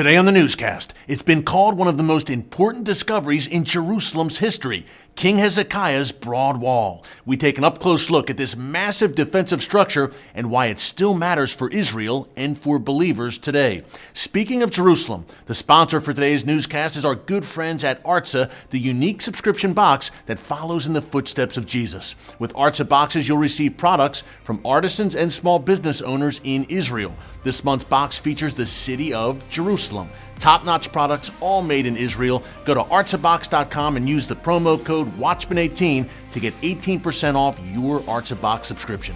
Today on the newscast, it's been called one of the most important discoveries in Jerusalem's history, King Hezekiah's Broad Wall. We take an up-close look at this massive defensive structure and why it still matters for Israel and for believers today. Speaking of Jerusalem, the sponsor for today's newscast is our good friends at Artza, the unique subscription box that follows in the footsteps of Jesus. With Artza boxes, you'll receive products from artisans and small business owners in Israel. This month's box features the city of Jerusalem. Top-notch products, all made in Israel. Go to artzabox.com and use the promo code Watchman18 to get 18% off your Artza Box subscription.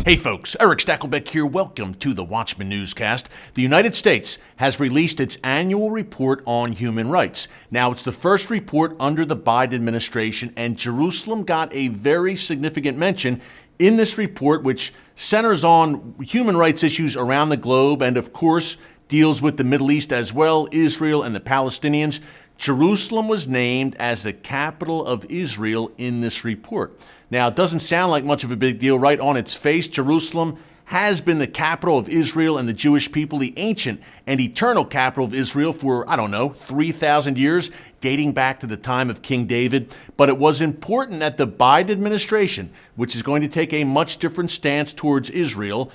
Hey folks, Erick Stakelbeck here. Welcome to the Watchman Newscast. The United States has released its annual report on human rights. Now, it's the first report under the Biden administration, and Jerusalem got a very significant mention in this report, which centers on human rights issues around the globe and, of course, deals with the Middle East as well, Israel and the Palestinians. Jerusalem was named as the capital of Israel in this report. Now, it doesn't sound like much of a big deal right on its face. Jerusalem has been the capital of Israel and the Jewish people, the ancient and eternal capital of Israel for, 3,000 years, dating back to the time of King David. But it was important that the Biden administration, which is going to take a much different stance towards Israel,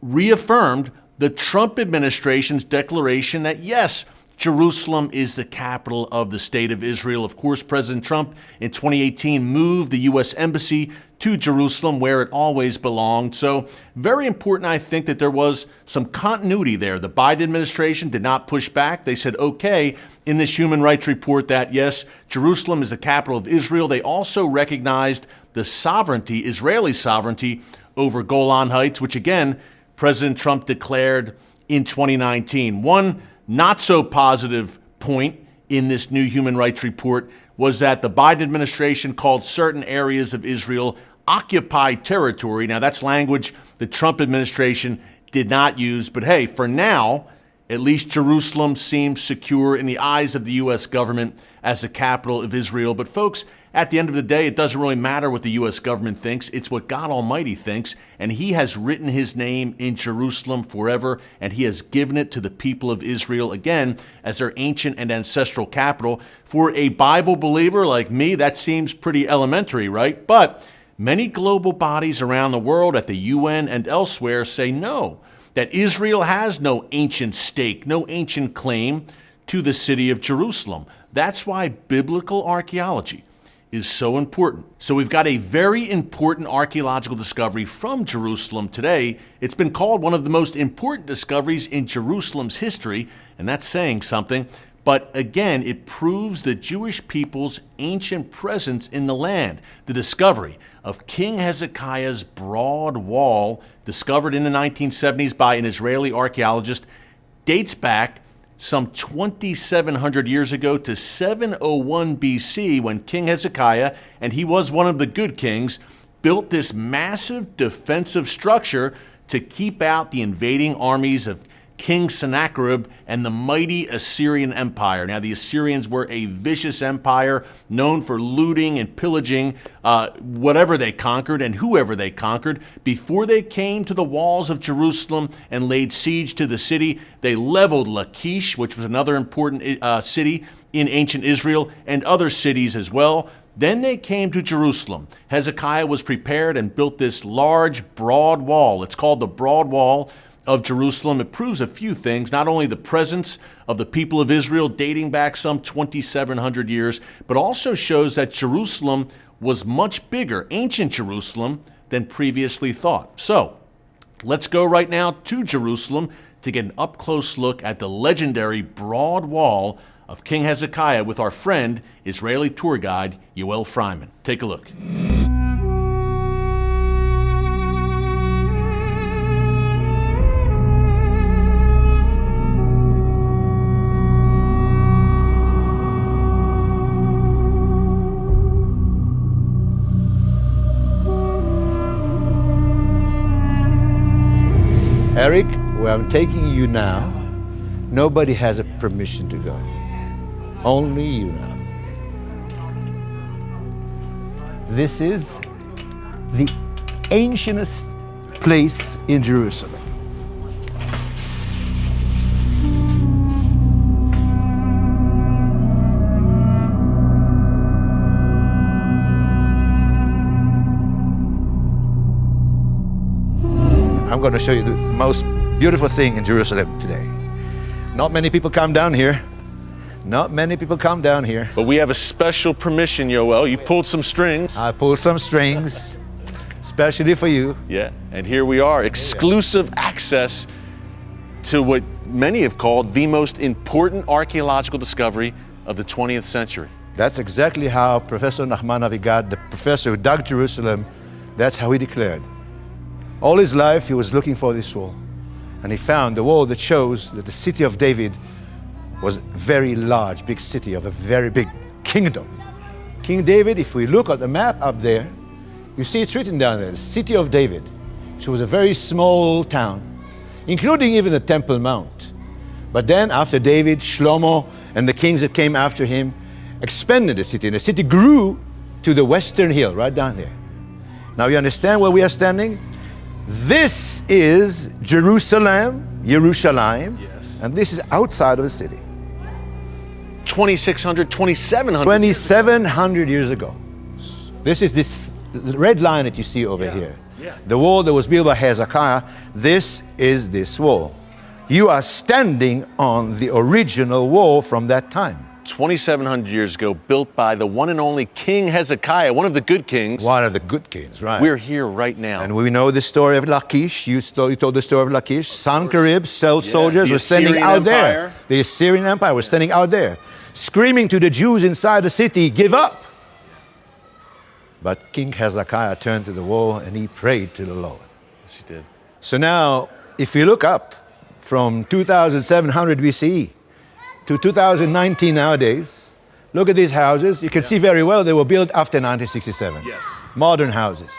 reaffirmed the Trump administration's declaration that, yes, Jerusalem is the capital of the state of Israel. Of course, President Trump in 2018 moved the U.S. Embassy to Jerusalem, where it always belonged. So very important, I think, that there was some continuity there. The Biden administration did not push back. They said, okay, in this human rights report that, yes, Jerusalem is the capital of Israel. They also recognized the sovereignty, Israeli sovereignty, over Golan Heights, which, again, President Trump declared in 2019. One not so positive point in this new human rights report was that the Biden administration called certain areas of Israel occupied territory. Now, that's language the Trump administration did not use, but hey, for now, at least Jerusalem seems secure in the eyes of the U.S. government as the capital of Israel. But folks, at the end of the day, it doesn't really matter what the U.S. government thinks. It's what God Almighty thinks, and He has written His name in Jerusalem forever, and He has given it to the people of Israel, again, as their ancient and ancestral capital. For a Bible believer like me, that seems pretty elementary, right? But many global bodies around the world, at the UN and elsewhere, say no, that Israel has no ancient stake, no ancient claim to the city of Jerusalem. That's why biblical archaeology is so important. So we've got a very important archaeological discovery from Jerusalem today. It's been called one of the most important discoveries in Jerusalem's history, and that's saying something. But again, it proves the Jewish people's ancient presence in the land. The discovery of King Hezekiah's Broad Wall, discovered in the 1970s by an Israeli archaeologist, dates back some 2,700 years ago to 701 BC, when King Hezekiah, and he was one of the good kings, built this massive defensive structure to keep out the invading armies of King Sennacherib and the mighty Assyrian Empire. Now, the Assyrians were a vicious empire known for looting and pillaging whatever they conquered and whoever they conquered. Before they came to the walls of Jerusalem and laid siege to the city, they leveled Lachish, which was another important city in ancient Israel, and other cities as well. Then they came to Jerusalem. Hezekiah was prepared and built this large, broad wall. It's called the Broad Wall of Jerusalem. It proves a few things, not only the presence of the people of Israel dating back some 2,700 years, but also shows that Jerusalem was much bigger, ancient Jerusalem, than previously thought. So let's go right now to Jerusalem to get an up-close look at the legendary Broad Wall of King Hezekiah with our friend, Israeli tour guide, Yoel Freiman. Take a look. Eric, where I'm taking you now, nobody has a permission to go. Only you now. This is the ancientest place in Jerusalem. I'm going to show you the most beautiful thing in Jerusalem today. Not many people come down here. Not many people come down here. But we have a special permission, Yoel. You pulled some strings. I pulled some strings, especially for you. Yeah, and here we are, exclusive access to what many have called the most important archaeological discovery of the 20th century. That's exactly how Professor Nachman Avigad, the professor who dug Jerusalem, that's how he declared. All his life he was looking for this wall. And he found the wall that shows that the city of David was a very large, big city of a very big kingdom. King David, if we look at the map up there, you see it's written down there, the city of David. It was a very small town, including even the Temple Mount. But then after David, Shlomo and the kings that came after him expanded the city, and the city grew to the western hill, right down there. Now you understand where we are standing? This is Jerusalem, Yes. and this is outside of the city. 2,600, 2,700. 2,700 years ago. This is this red line that you see over here. Yeah. The wall that was built by Hezekiah, this is this wall. You are standing on the original wall from that time. 2,700 years ago, built by the one and only King Hezekiah, one of the good kings. One of the good kings, right. We're here right now. And we know the story of Lachish. You told the story of Lachish. Sennacherib, soldiers were standing out there. The Assyrian Empire was standing out there, screaming to the Jews inside the city, give up. But King Hezekiah turned to the wall and he prayed to the Lord. Yes, he did. So now, if you look up from 2,700 BCE to 2019 nowadays, look at these houses. You can see very well they were built after 1967. Yes. Modern houses,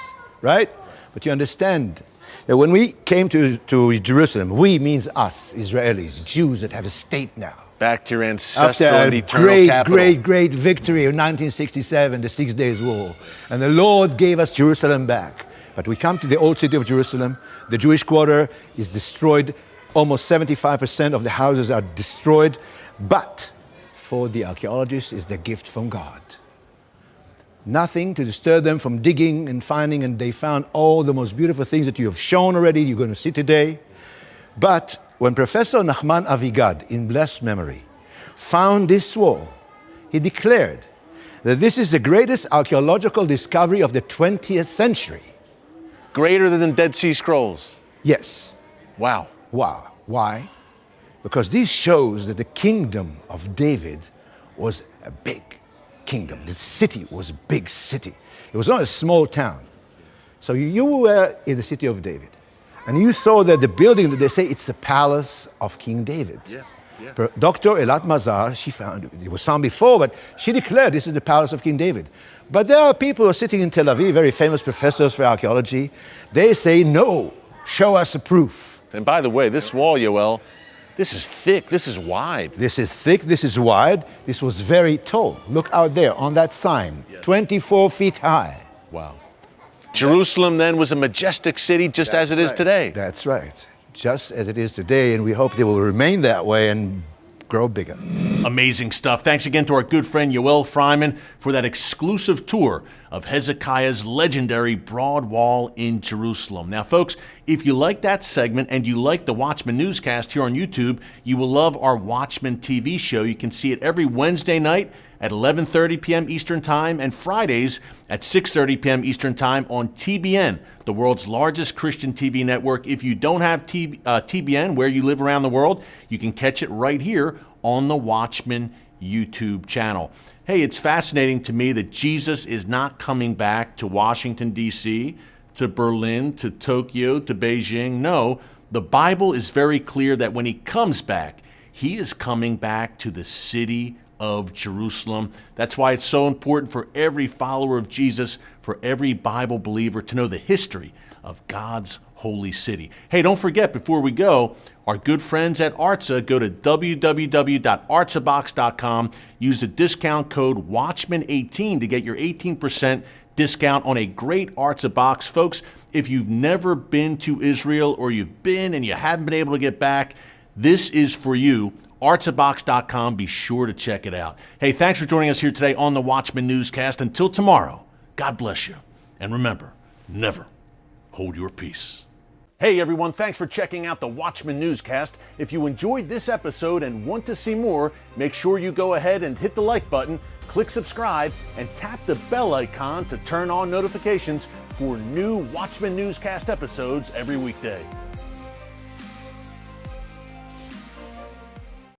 right? But you understand that when we came to Jerusalem, we means us, Israelis, Jews that have a state now. Back to your ancestral and After eternal a capital. great victory in 1967, the 6 Days War. And the Lord gave us Jerusalem back. But we come to the old city of Jerusalem. The Jewish quarter is destroyed. Almost 75% of the houses are destroyed. But for the archaeologists, it's the gift from God. Nothing to disturb them from digging and finding, and they found all the most beautiful things that you have shown already, you're going to see today. But when Professor Nachman Avigad, in blessed memory, found this wall, he declared that this is the greatest archaeological discovery of the 20th century. Greater than Dead Sea Scrolls. Yes. Wow. Wow. Why? Because this shows that the kingdom of David was a big kingdom. The city was a big city. It was not a small town. So you were in the city of David. And you saw that the building that they say it's the palace of King David. Yeah. Dr. Elat Mazar, it was found before, but she declared this is the palace of King David. But there are people who are sitting in Tel Aviv, very famous professors for archaeology. They say, no, show us a proof. And by the way, this wall, Yoel, this is thick, this is wide. This is thick, this is wide, this was very tall. Look out there on that sign, 24 feet high. Wow. Jerusalem then was a majestic city just as it is today. That's right, just as it is today, and we hope they will remain that way and grow bigger. Amazing stuff. Thanks again to our good friend Yoel Freiman for that exclusive tour of Hezekiah's legendary Broad Wall in Jerusalem. Now, folks, if you like that segment and you like the Watchman Newscast here on YouTube, you will love our Watchman TV show. You can see it every Wednesday night at 11:30 p.m. Eastern Time and Fridays at 6:30 p.m. Eastern Time on TBN, the world's largest Christian TV network. If you don't have TBN where you live around the world, you can catch it right here on the Watchman YouTube channel. Hey, it's fascinating to me that Jesus is not coming back to Washington, D.C., to Berlin, to Tokyo, to Beijing. No, the Bible is very clear that when he comes back, he is coming back to the city of Jerusalem. That's why it's so important for every follower of Jesus, for every Bible believer to know the history of God's holy city. Hey, don't forget, before we go, our good friends at ARTSA, go to www.artsabox.com. Use the discount code WATCHMAN18 to get your 18% discount on a great Artza box. Folks, if you've never been to Israel or you've been and you haven't been able to get back, this is for you. Artzabox.com. Be sure to check it out. Hey, thanks for joining us here today on the Watchman Newscast. Until tomorrow, God bless you. And remember, never hold your peace. Hey everyone, thanks for checking out the Watchman Newscast. If you enjoyed this episode and want to see more, make sure you go ahead and hit the like button, click subscribe, and tap the bell icon to turn on notifications for new Watchman Newscast episodes every weekday.